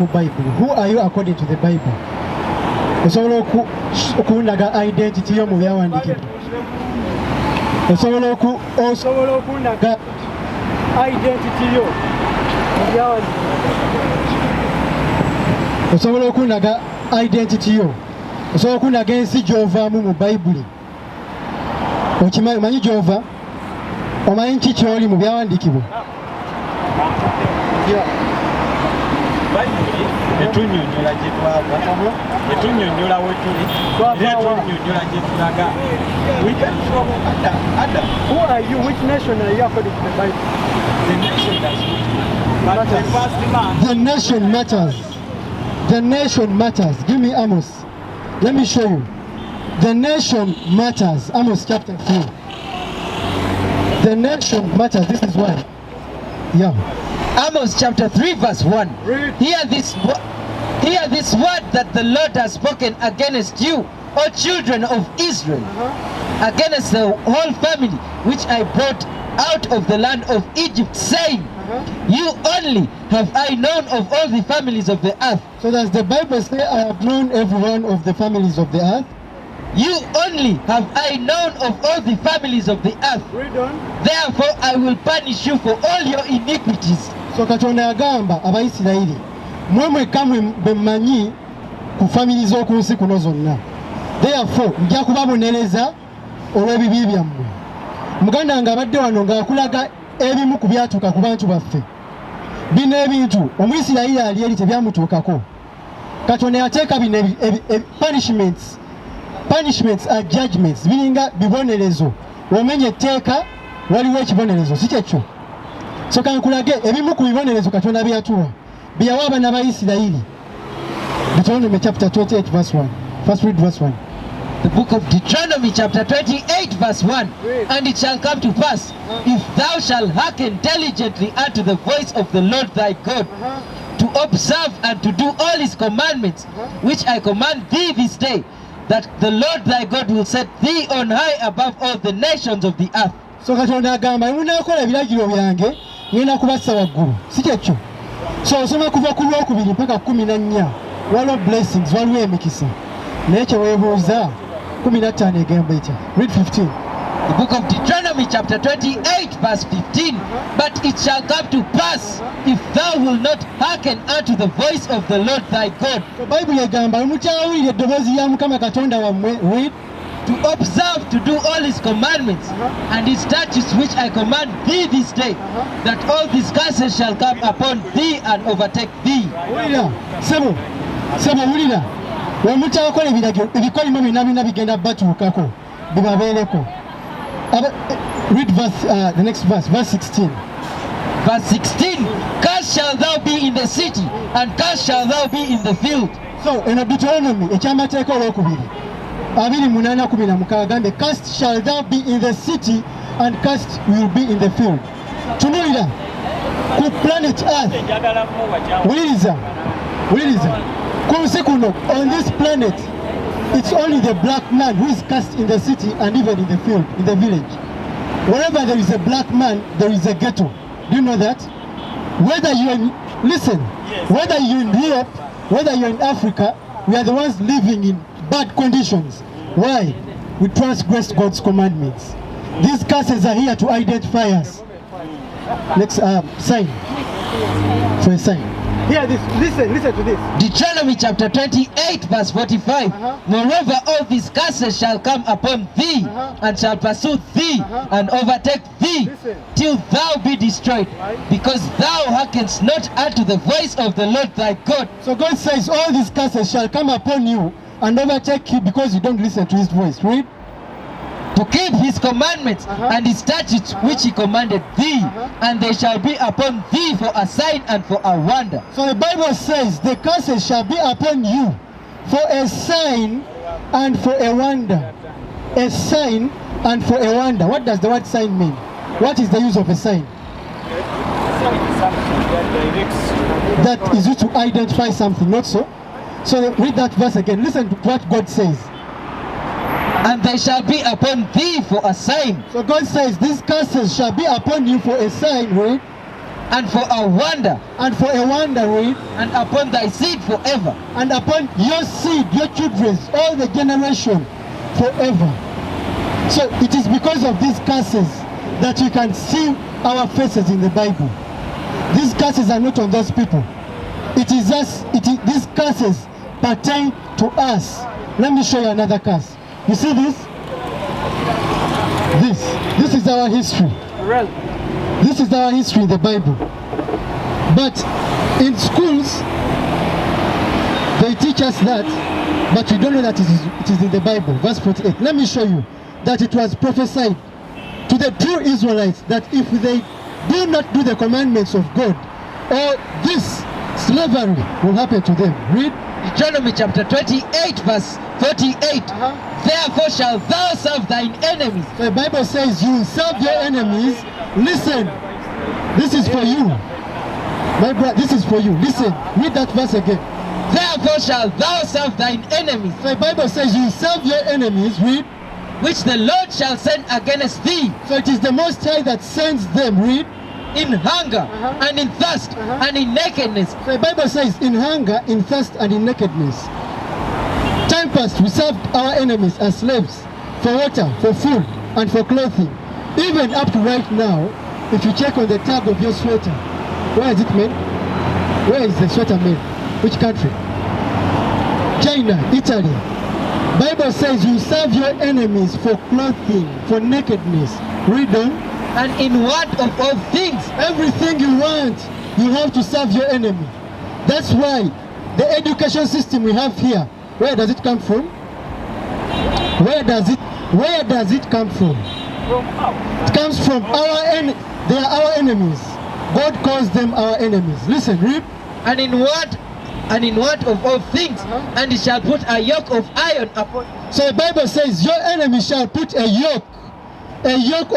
ku Bible. Who are you according to the Bible? Osobola okundaga identity yo mu byawandiikibwa. Osobola okundaga identity yo mu byawandiikibwa. Osobola okundaga identity yo. Osobola okundaga ensi gy'ovaamu mu Bible. Omanyi gy'ova? Omanyi ki ky'oli mu byawandiikibwa? Etunyonyola gye twava, etunyonyola we tuli, era etunyonyola gye tulaga. We came from Adam. Who are you? Which nation are you according to the Bible? The nation does not matter. But the first man. The nation matters. The nation matters. Give me Amos. Let me show you. The nation matters. Amos chapter 3. The nation matters. This is why. Yeah. Amos chapter 3 verse 1. Hear this word that the Lord has spoken against you, O children of Israel, against the whole family which I brought out of the land of Egypt, saying, you only have I known of all the families of the earth. So does the Bible say I have known every one of the families of the earth? You only have I known of all the families of the earth. Read on. Therefore I will punish you for all your iniquities. So Katonda yagamba Abayisirayiri mwe mwekka bemmanyi ku family z'oku nsi kuno zonna. Therefore nja kubabonereza olw'ebibi byammwe. Muganda nga abadde wano ng'akulaga ebimu ku byatuuka ku bantu baffe. Bino ebintu Omuyisirayiri ali eri tebyamutuukako. Katonda yateeka bino punishments are judgments. Biringa bibonerezo. Omenye etteeka waliwo ekibonerezo. Si kyekyo. So kankulage ebimu ku bibonerezo Katonda byatuwa. Byawa abaana ba Isirayiri. Deuteronomy chapter 28 verse 1. First read verse 1. The book of Deuteronomy chapter 28 verse 1. And it shall come to pass, if thou shalt hearken diligently unto the voice of the Lord thy God, to observe and to do all his commandments, which I command thee this day, that the Lord thy God will set thee on high above all the nations of the earth. So Katonda agamba munaakola ebiragiro byange ngenda kubassa waggulu. Si kyekyo. So osoma kuva ku lwokubiri mpaka 14 waliwo blessings, waliwo emikisa. Naye kye weebuuza 15 egamba etya. Read 15. The book of Deuteronomy chapter 28 verse 15. But it shall come to pass, if thou wilt not hearken unto the voice of the Lord thy God. So Bible egamba mukyawulira eddoboozi ya Mukama Katonda wammwe. Read. To observe to do all his commandments and his statutes which I command thee this day, that all these curses shall come upon thee and overtake thee. Wulira sebo wulira wemutaakola ebiragiro ebikolimo byonna bigenda batuukako bibabeereko. Read verse, the next verse, verse 16. Verse 16. Cursed shalt thou be in the city, and cursed shalt thou be in the field. So in Deuteronomy ekyamateeka olwokubiri 28:16 agambye, cursed shall thou be in the city and cursed will be in the field. Tunulira ku planet earth. Wuliriza ku nsi kuno, on this planet it's only the black man who is cursed in the city and even in the field, in the village. Wherever there is a black man, there is a ghetto. Do you know that? Whether you're in, listen, whether you're in Europe, whether you're in Africa, we are the ones living in bad conditions. Why? We transgressed God's commandments. These curses are here to identify us. Next sign. For a sign. Hear this. Listen to this. Deuteronomy chapter 28 verse 45. Moreover, all these curses shall come upon thee and shall pursue thee and overtake thee till thou be destroyed, because thou hearkenest not unto the voice of the Lord thy God. So God says all these curses shall come upon you and overtake you because you don't listen to his voice. Read. To keep his commandments and his statutes which he commanded thee, and they shall be upon thee for a sign and for a wonder. So the Bible says the curses shall be upon you for a sign and for a wonder. A sign and for a wonder. What does the word sign mean? What is the use of a sign? That is used to identify something, not so? So read that verse again. Listen to what God says. And they shall be upon thee for a sign. So God says these curses shall be upon you for a sign. Read. and for a wonder, and for a wonder, read, and upon thy seed forever. and upon your seed, your children, all the generation forever. So it is because of these curses that we can see our faces in the Bible. These curses are not on those people. It is us. These curses pertain to us. Let me show you another curse. You see this? This is our history. This is our history in the Bible. But in schools, they teach us that, but we don't know that it is in the Bible. Verse 48. Let me show you that it was prophesied to the true Israelites that if they do not do the commandments of God, or this slavery will happen to them. Read. Deuteronomy chapter 28 verse 48. Therefore shalt thou serve thine enemies. So the Bible says you will serve your enemies. Listen, this is for you. My brother, this is for you. Listen, read that verse again. Therefore shalt thou serve thine enemies, So the Bible says you will serve your enemies. Read. which the Lord shall send against thee, So it is the Most High that sends them. Read. in hunger and in thirst and in nakedness. So the Bible says in hunger, in thirst, and in nakedness. Time past, we served our enemies as slaves for water, for food, and for clothing. Even up to right now, if you check on the tag of your sweater, where is it made? Where is the sweater made? Which country? China, Italy. Bible says you serve your enemies for clothing, for nakedness. Read on. And in what of all things? Everything you want, you have to serve your enemy. That's why the education system we have here, where does it come from? Where does it come from? It comes from our enemy. They are our enemies. God calls them our enemies. Listen, read. And in what of all things? And he shall put a yoke of iron upon. So the Bible says your enemy shall put a yoke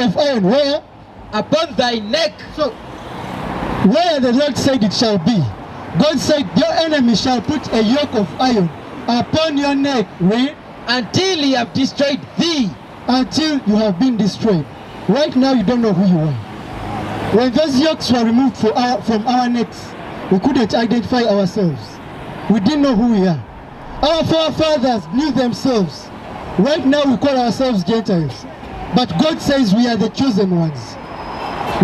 of iron. Where? Upon thy neck. So where the Lord said it shall be. God said your enemy shall put a yoke of iron upon your neck. Read. Until he have destroyed thee. Until you have been destroyed. Right now you don't know who you are. When those yokes were removed from our necks, we couldn't identify ourselves. We didn't know who we are. Our forefathers knew themselves. Right now we call ourselves Gentiles. But God says we are the chosen ones.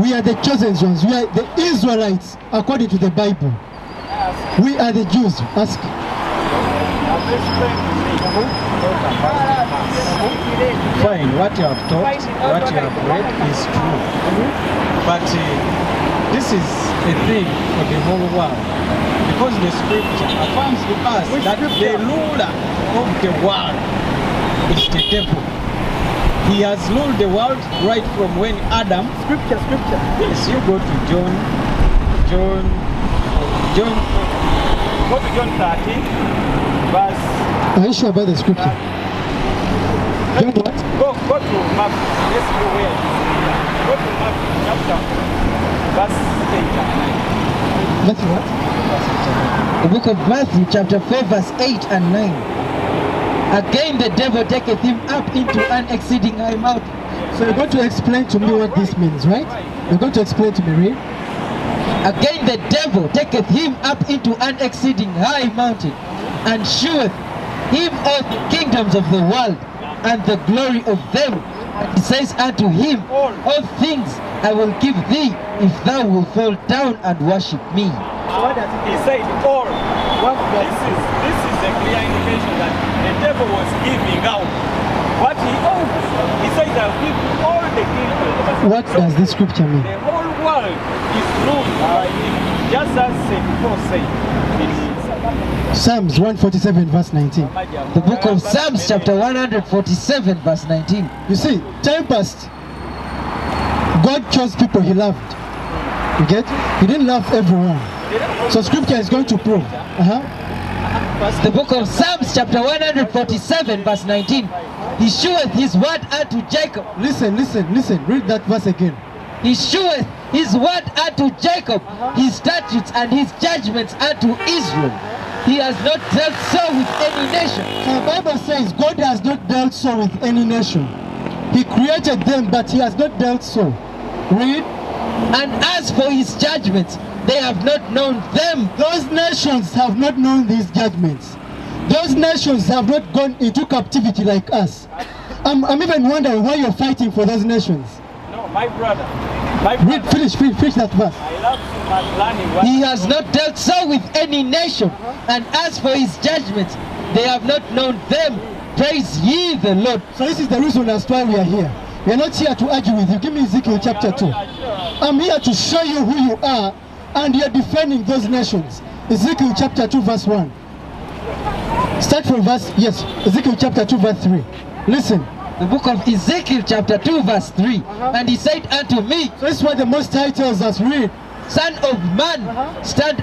We are the chosen ones. We are the Israelites according to the Bible. We are the Jews. Ask. Fine, what you have taught, what you have read is true. But this is a thing for the whole world. Because the scripture affirms to us that the ruler of the world is the devil. He has ruled the world right from when Adam. Scripture. Yes, you go to John. Go to John 13, verse. Are you sure about the scripture? John what? Go to Mark. Let's go where. Go to Mark chapter verse 8 and 9. That's what? The book of Matthew chapter 4 verse 8 and 9. Again the devil taketh him up into an exceeding high mountain. So you're going to explain to me what this means, right? You're going to explain to me, right? Again the devil taketh him up into an exceeding high mountain, and sheweth him all the kingdoms of the world, and the glory of them. And he says unto him, all things I will give thee, if thou wilt fall down and worship me. He said all. This is a clear indication that the devil was giving out what he owns. He said I'll give you all the kingdoms. What does this scripture mean? The whole world is ruled by him, just as St. Paul said. Psalms 147 verse 19. The book of Psalms chapter 147 verse 19. You see, time passed. God chose people he loved. You get? He didn't love everyone. So scripture is going to prove. The book of Psalms chapter 147 verse 19. He sheweth his word unto Jacob. Listen. Read that verse again. He sheweth his word unto Jacob, his statutes and his judgments unto Israel. He has not dealt so with any nation. So the Bible says God has not dealt so with any nation. He created them, but he has not dealt so. Read. And as for his judgments, they have not known them. Those nations have not known these judgments. Those nations have not gone into captivity like us. I'm even wondering why you're fighting for those nations. No, my brother. Read, finish that verse. I love my learning what He has not dealt so with any nation. And as for his judgments, they have not known them. Praise ye the Lord. So this is the reason as to why we are here. We are not here to argue with you. Give me Ezekiel chapter 2. I'm here to show you who you are, and you're defending those nations. Ezekiel chapter 2 verse 1. Start from Ezekiel chapter 2 verse 3. Listen. The book of Ezekiel chapter 2 verse 3. And he said unto me, So this is what the Most High tells us. Read. Son of man, stand.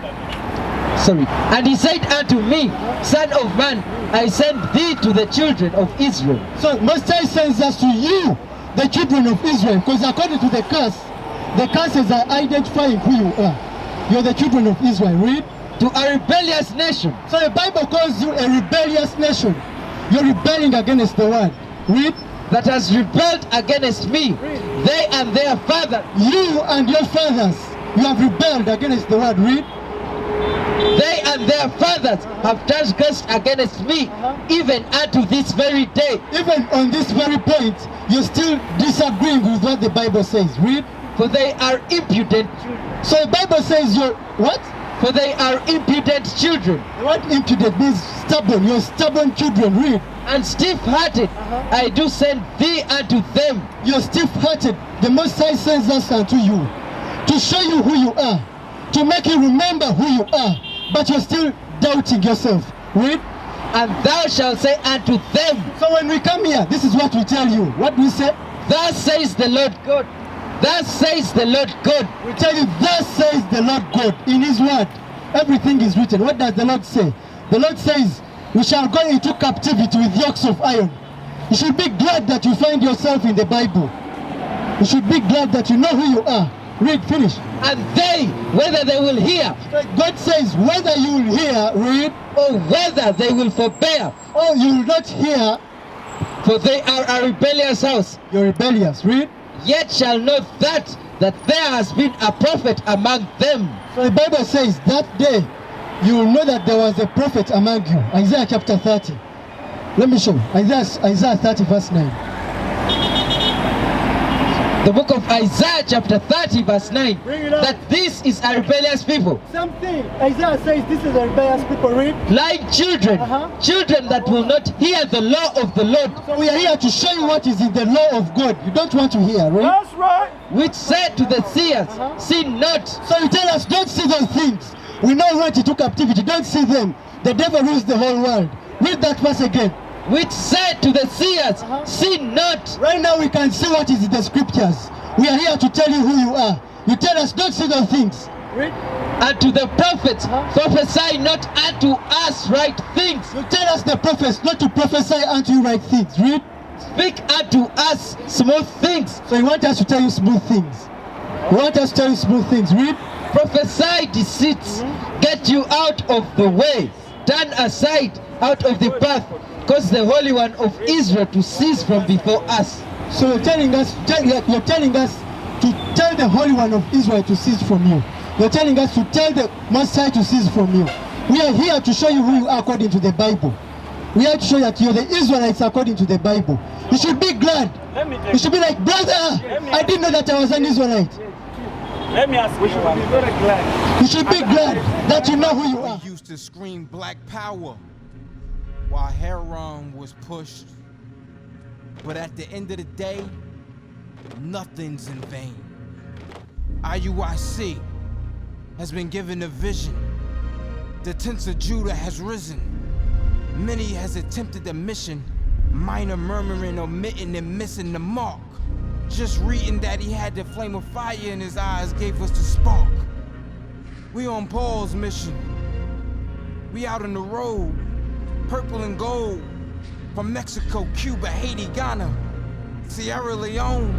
Sorry. And he said unto me, Son of man, I send thee to the children of Israel. So Most High sends us to you, the children of Israel, because according to the curses are identifying who you are. You're the children of Israel. Read. To a rebellious nation. So the Bible calls you a rebellious nation. You're rebelling against the word. Read. That has rebelled against me. They and their father. You and your fathers, you have rebelled against the word. Read. They and their fathers have transgressed against me, even unto this very day. Even on this very point, you're still disagreeing with what the Bible says. Read. For they are impudent. So the Bible says you're what? For they are impudent children. The word impudent means stubborn. You're stubborn children. Read. And stiff-hearted, I do send thee unto them. You're stiff-hearted. The Most High sends us unto you to show you who you are, to make you remember who you are, but you're still doubting yourself. Read. And thou shalt say unto them. So when we come here, this is what we tell you. What do we say? Thus says the Lord God. Thus says the Lord God. We tell you, thus says the Lord God in His word. Everything is written. What does the Lord say? The Lord says, we shall go into captivity with yokes of iron. You should be glad that you find yourself in the Bible. You should be glad that you know who you are. Read, finish. And they, whether they will hear, God says, whether you will hear, read, or whether they will forbear, or you will not hear, for they are a rebellious house, you're rebellious. Read. yet shall know that there has been a prophet among them. So the Bible says that day you will know that there was a prophet among you. Isaiah chapter 30. Let me show you. Isaiah 30 verse 9. The book of Isaiah chapter 30 verse 9. Bring it up. That this is a rebellious people. Something. Isaiah says this is a rebellious people. Read. Like children, children that will not hear the law of the Lord, So we are here to show you what is in the law of God. You don't want to hear, right? That's right. which said to the seers, sin not. So you tell us, don't see those things. We know we went into captivity. Don't see them. The devil rules the whole world. Read that verse again. Which said to the seers, sin not. Right now we can see what is in the scriptures. We are here to tell you who you are. You tell us, don't see those things. Read. And to the prophets, prophesy not unto us right things. You tell us, the prophets, not to prophesy unto you right things. Read. Speak unto us smooth things. So you want us to tell you smooth things. You want us to tell you smooth things. Read. Prophesy deceits. Get you out of the way. Turn aside out of the path. Cause the Holy One of Israel to cease from before us. So you're telling us to tell the Holy One of Israel to cease from you. You're telling us to tell the Most High to cease from you. We are here to show you who you are according to the Bible. We are to show that you're the Israelites according to the Bible. You should be glad. You should be like, brother, I didn't know that I was an Israelite. Let me ask you, I'm very glad. You should be glad that you know who you are. We used to scream black power while Heron was pushed. But at the end of the day, nothing's in vain. IUIC has been given a vision. The tents of Judah has risen. Many has attempted the mission, minor murmuring, omitting and missing the mark. Just reading that he had the flame of fire in his eyes gave us the spark. We on Paul's mission. We out on the road, purple and gold, from Mexico, Cuba, Haiti, Ghana, Sierra Leone.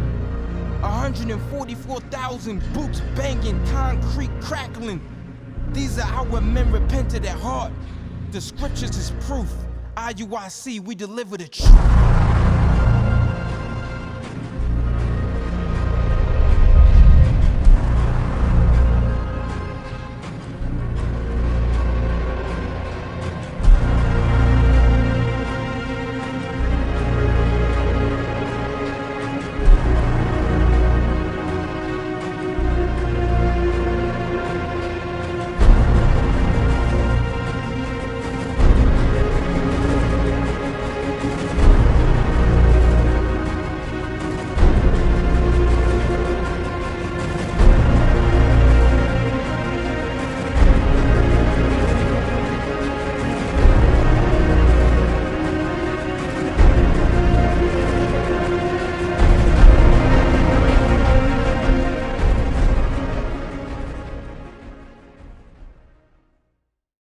144,000 boots banging, concrete crackling. These are our men repented at heart. The scriptures is proof. IUIC, we deliver the truth.